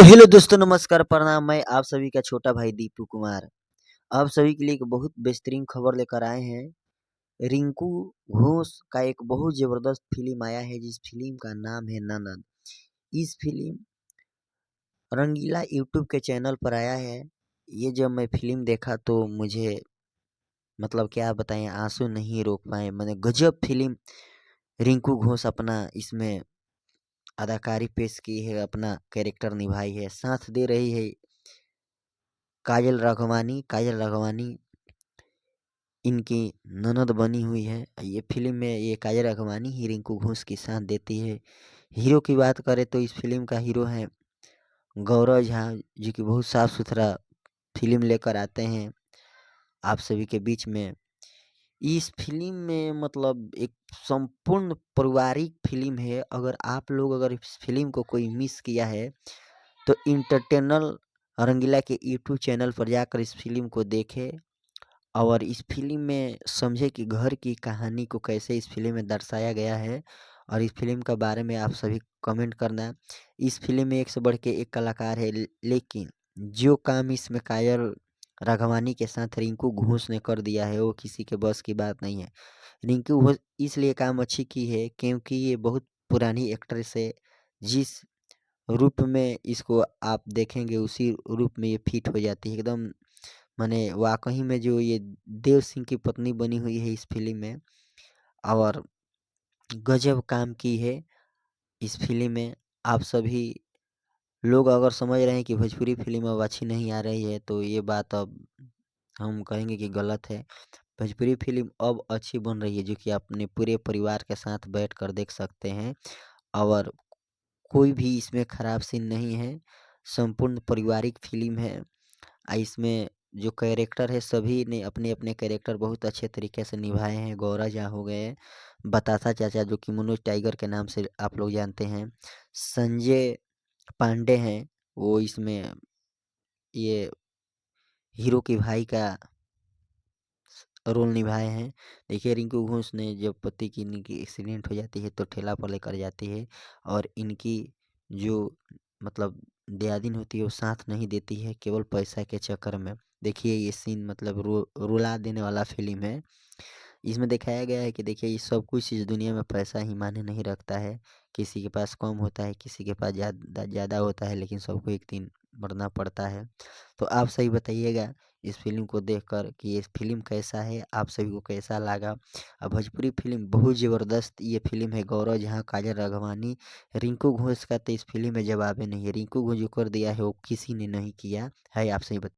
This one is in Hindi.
तो हेलो दोस्तों, नमस्कार, प्रणाम। मैं आप सभी का छोटा भाई दीपू कुमार आप सभी के लिए एक बहुत बेहतरीन खबर लेकर आए हैं। रिंकू घोष का एक बहुत ज़बरदस्त फ़िल्म आया है, जिस फ़िल्म का नाम है ननद। इस फ़िल्म रंगीला यूट्यूब के चैनल पर आया है। ये जब मैं फ़िल्म देखा तो मुझे मतलब क्या बताएँ, आँसू नहीं रोक पाए। मैंने गज़ब फ़िल्म रिंकू घोष अपना इसमें अदाकारी पेश की है, अपना कैरेक्टर निभाई है। साथ दे रही है काजल राघवानी इनकी ननद बनी हुई है। ये फ़िल्म में ये काजल राघवानी ही रिंकू घोष की साथ देती है। हीरो की बात करें तो इस फ़िल्म का हीरो है गौरव झा, जो कि बहुत साफ-सुथरा फ़िल्म लेकर आते हैं आप सभी के बीच में। इस फ़िल्म में मतलब एक संपूर्ण पारिवारिक फ़िल्म है। अगर इस फ़िल्म को कोई मिस किया है तो एंटरटेनल रंगीला के यूट्यूब चैनल पर जाकर इस फ़िल्म को देखें और इस फ़िल्म में समझे कि घर की कहानी को कैसे इस फ़िल्म में दर्शाया गया है। और इस फ़िल्म के बारे में आप सभी कमेंट करना। इस फ़िल्म में एक से बढ़ के एक कलाकार है, लेकिन जो काम इसमें काजल राघवानी के साथ रिंकू घोष ने कर दिया है वो किसी के बस की बात नहीं है। रिंकू घोष इसलिए काम अच्छी की है क्योंकि ये बहुत पुरानी एक्ट्रेस है। जिस रूप में इसको आप देखेंगे उसी रूप में ये फिट हो जाती है एकदम। माने वाक़ई में जो ये देव सिंह की पत्नी बनी हुई है इस फ़िल्म में, और गज़ब काम की है इस फ़िल्म में। आप सभी लोग अगर समझ रहे हैं कि भोजपुरी फ़िल्म अब अच्छी नहीं आ रही है, तो ये बात अब हम कहेंगे कि गलत है। भोजपुरी फ़िल्म अब अच्छी बन रही है, जो कि आप अपने पूरे परिवार के साथ बैठकर देख सकते हैं। और कोई भी इसमें खराब सीन नहीं है, संपूर्ण पारिवारिक फ़िल्म है। इसमें जो कैरेक्टर है सभी ने अपने-अपने कैरेक्टर बहुत अच्छे तरीके से निभाए हैं। गौरव झा हो गए, बतासा चाचा जो कि मनोज टाइगर के नाम से आप लोग जानते हैं। संजय पांडे हैं, वो इसमें ये हीरो के भाई का रोल निभाए हैं। देखिए रिंकू घोष ने जब पति की इनकी एक्सीडेंट हो जाती है तो ठेला पर लेकर जाती है, और इनकी जो मतलब दियादिन होती है वो साथ नहीं देती है केवल पैसा के चक्कर में। देखिए ये सीन मतलब रुला देने वाला फ़िल्म है। इसमें दिखाया गया है कि देखिए ये सब कुछ इस दुनिया में पैसा ही मायने नहीं रखता है। किसी के पास कम होता है, किसी के पास ज़्यादा होता है, लेकिन सबको एक दिन मरना पड़ता है। तो आप सही बताइएगा इस फ़िल्म को देखकर कि ये फ़िल्म कैसा है, आप सभी को कैसा लगा? भोजपुरी फ़िल्म बहुत ज़बरदस्त ये फ़िल्म है। गौरव जहाँ, काजल राघवानी, रिंकू घोष का तो इस फ़िल्म में जवाब ही नहीं है। रिंकू घोष जो कर दिया है वो किसी ने नहीं किया है, आप सही